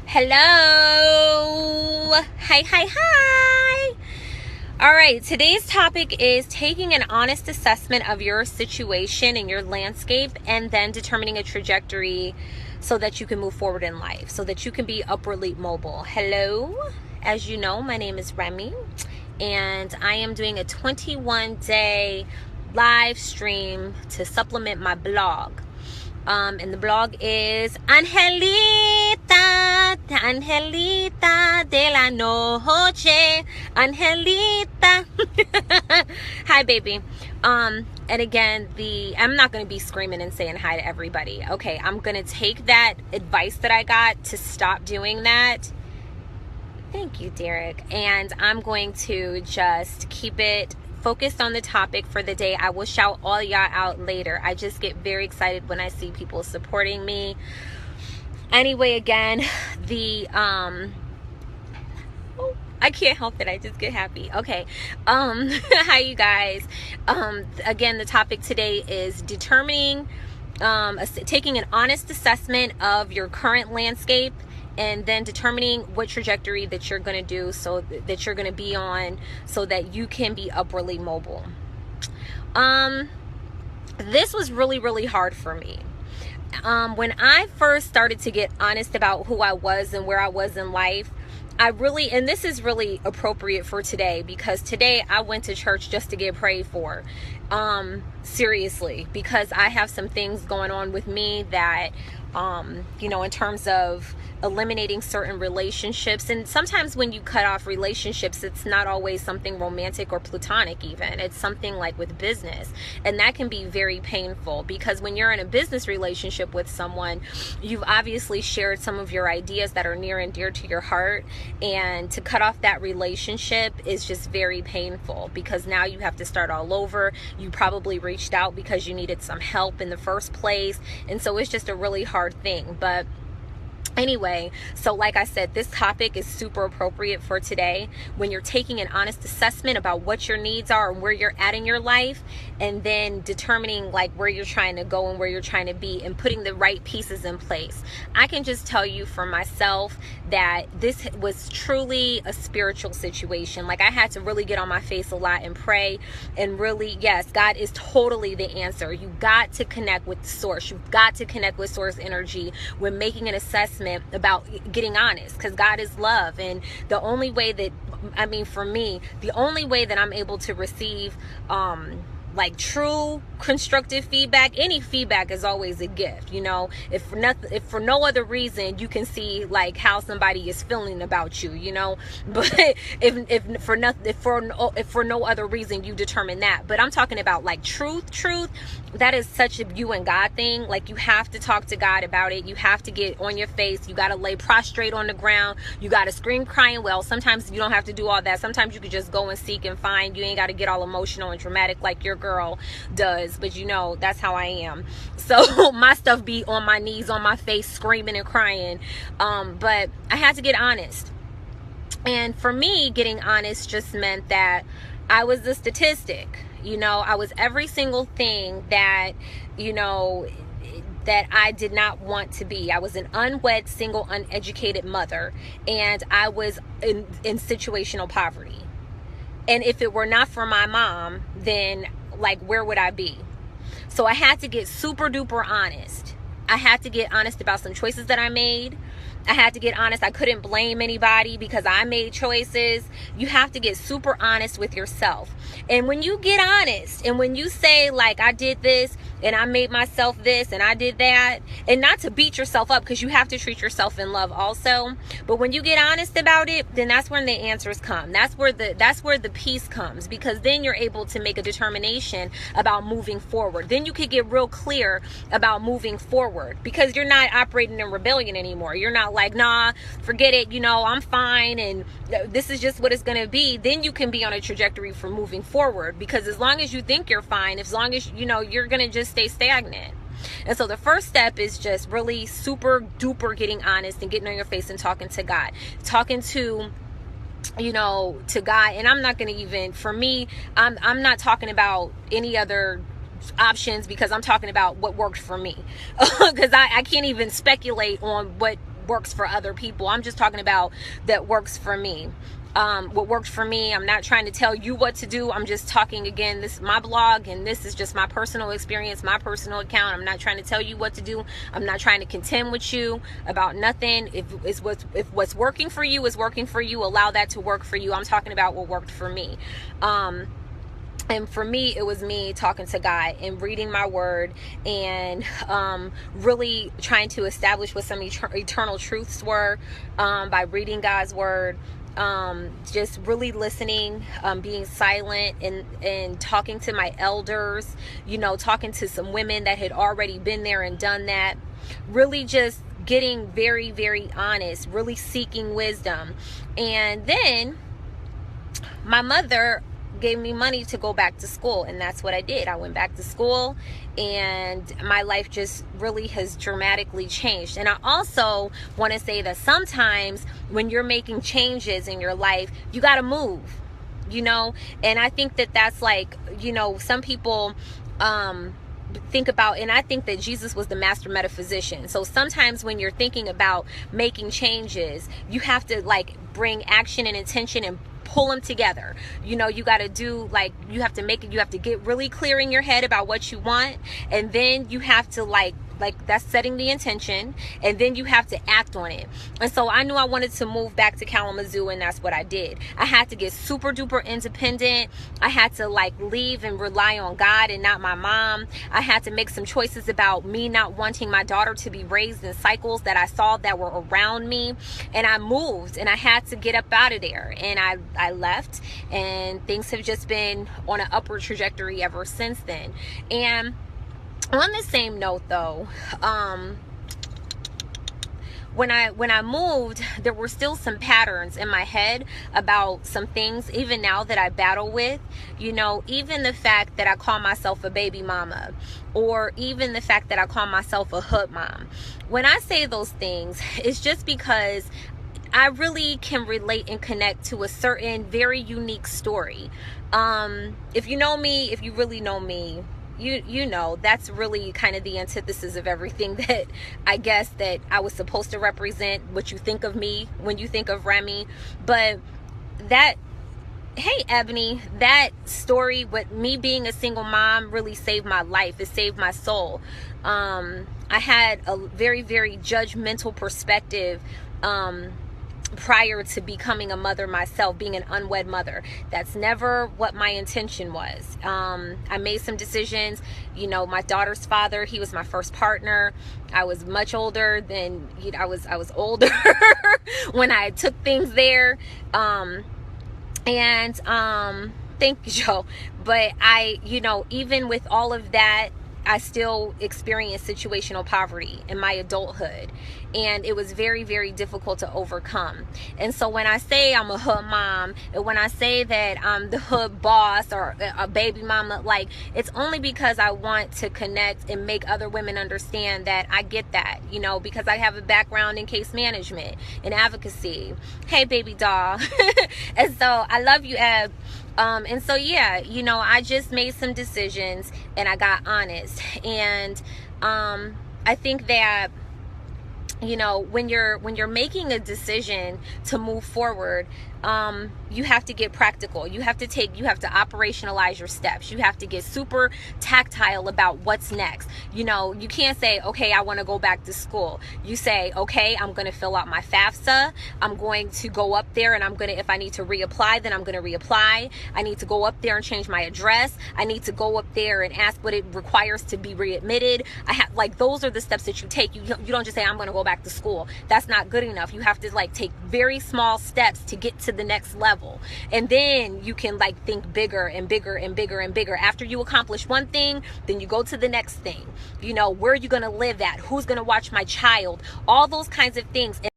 Hello. Hi, hi, hi. All right, today's topic is taking an honest assessment of your situation and your landscape and then determining a trajectory so that you can move forward in life, so that you can be upwardly mobile. Hello. As you know, my name is Remy, and I am doing a 21-day live stream to supplement my blog. And the blog is Angelita de la Noche. Angelita. Hi, baby. And again, I'm not going to be screaming and saying hi to everybody. Okay, I'm going to take that advice that I got to stop doing that. Thank you, Derek. And I'm going to just keep it focused on the topic for the day. I will shout all y'all out later. I just get very excited when I see people supporting me. Anyway, again, I can't help it. I just get happy. Okay. Hi, you guys. Again, the topic today is taking an honest assessment of your current landscape and then determining what trajectory that you're going to do, so that you're going to be on, so that you can be upwardly mobile. This was really, really hard for me. When I first started to get honest about who I was and where I was in life, and this is really appropriate for today, because today I went to church just to get prayed for. Seriously, because I have some things going on with me that, in terms of eliminating certain relationships. And sometimes when you cut off relationships, it's not always something romantic or platonic even. It's something like with business. And that can be very painful, because when you're in a business relationship with someone, you've obviously shared some of your ideas that are near and dear to your heart. And to cut off that relationship is just very painful, because now you have to start all over. You probably reached out because you needed some help in the first place. And so it's just a really hard thing. But anyway, so like I said, this topic is super appropriate for today, when you're taking an honest assessment about what your needs are and where you're at in your life, and then determining like where you're trying to go and where you're trying to be, and putting the right pieces in place. I can just tell you for myself that this was truly a spiritual situation. Like, I had to really get on my face a lot and pray, and really, yes, God is totally the answer. You got to connect with the source. You've got to connect with source energy when making an assessment about getting honest, because God is love. And the only way that, for me, the only way that I'm able to receive like true constructive feedback, any feedback is always a gift. If for no other reason, you can see like how somebody is feeling about you, but if for no other reason, you determine that. But I'm talking about like truth, that is such a you and God thing. Like, you have to talk to God about it. You have to get on your face. You got to lay prostrate on the ground. You got to scream, crying. Well, sometimes you don't have to do all that. Sometimes you could just go and seek and find. You ain't got to get all emotional and dramatic like your girl does. But that's how I am. So my stuff be on my knees, on my face, screaming and crying. But I had to get honest. And for me, getting honest just meant that I was a statistic. I was every single thing that, that I did not want to be. I was an unwed, single, uneducated mother, and I was in situational poverty. And if it were not for my mom, then like, where would I be? So I had to get super duper honest. I had to get honest about some choices that I made. I had to get honest. I couldn't blame anybody because I made choices. You have to get super honest with yourself. And when you get honest, and when you say like, I did this and I made myself this and I did that, and not to beat yourself up, because you have to treat yourself in love also. But when you get honest about it, then that's when the answers come. That's where the peace comes, because then you're able to make a determination about moving forward. Then you could get real clear about moving forward, because you're not operating in rebellion anymore. You're not like, nah, forget it, I'm fine and this is just what it's going to be. Then you can be on a trajectory for moving forward, because as long as you think you're fine, as long as you're going to just stay stagnant. And so the first step is just really super duper getting honest and getting on your face and talking to God, talking to God. And I'm not going to even, for me, I'm not talking about any other options, because I'm talking about what worked for me, because I can't even speculate on what works for other people. I'm just talking about that works for me. What worked for me. I'm not trying to tell you what to do. I'm just talking, again, this is my blog and this is just my personal experience, my personal account. I'm not trying to tell you what to do. I'm not trying to contend with you about nothing. If what's working for you is working for you, allow that to work for you. I'm talking about what worked for me. And for me, it was me talking to God and reading my word and really trying to establish what some eternal truths were by reading God's word. Just really listening, being silent, and talking to my elders, talking to some women that had already been there and done that. Really just getting very, very honest, really seeking wisdom. And then my mother gave me money to go back to school, and that's what I did. I went back to school, and my life just really has dramatically changed. And I also want to say that sometimes when you're making changes in your life, you got to move, and I think that that's like, some people think about, and I think that Jesus was the master metaphysician. So sometimes when you're thinking about making changes, you have to like bring action and intention and pull them together. You got to do, like, you have to get really clear in your head about what you want, and then you have to like that's setting the intention, and then you have to act on it. And so I knew I wanted to move back to Kalamazoo, and that's what I did. I had to get super duper independent. I had to like leave and rely on God and not my mom. I had to make some choices about me not wanting my daughter to be raised in cycles that I saw that were around me. And I moved, and I had to get up out of there, and I left, and things have just been on an upward trajectory ever since then. And on the same note though, when I moved, there were still some patterns in my head about some things, even now, that I battle with. Even the fact that I call myself a baby mama, or even the fact that I call myself a hood mom. When I say those things, it's just because I really can relate and connect to a certain very unique story. If you know me, if you really know me, you know that's really kind of the antithesis of everything that I guess that I was supposed to represent, what you think of me when you think of Remy. But that, hey Ebony, that story with me being a single mom really saved my life. It saved my soul. I had a very, very judgmental perspective prior to becoming a mother myself, being an unwed mother. That's never what my intention was. I made some decisions. My daughter's father, he was my first partner. I was much older than, I was older when I took things there. Thank you, Joe. But even with all of that, I still experienced situational poverty in my adulthood, and it was very, very difficult to overcome. And so when I say I'm a hood mom, and when I say that I'm the hood boss or a baby mama, like, it's only because I want to connect and make other women understand that I get that, because I have a background in case management and advocacy. Hey, baby doll. And so I love you, Eb. And so, yeah, I just made some decisions, and I got honest. And I think that, when you're making a decision to move forward, you have to get practical. You have to operationalize your steps. You have to get super tactile about what's next. You can't say, okay, I want to go back to school. You say, okay, I'm going to fill out my FAFSA. I'm going to go up there, and if I need to reapply, then I'm going to reapply. I need to go up there and change my address. I need to go up there and ask what it requires to be readmitted. Those are the steps that you take. You don't just say, I'm going to go back to school. That's not good enough. You have to take very small steps to get to the next level, and then you can think bigger and bigger and bigger and bigger. After you accomplish one thing, then you go to the next thing. Where are you going to live at? Who's going to watch my child? All those kinds of things.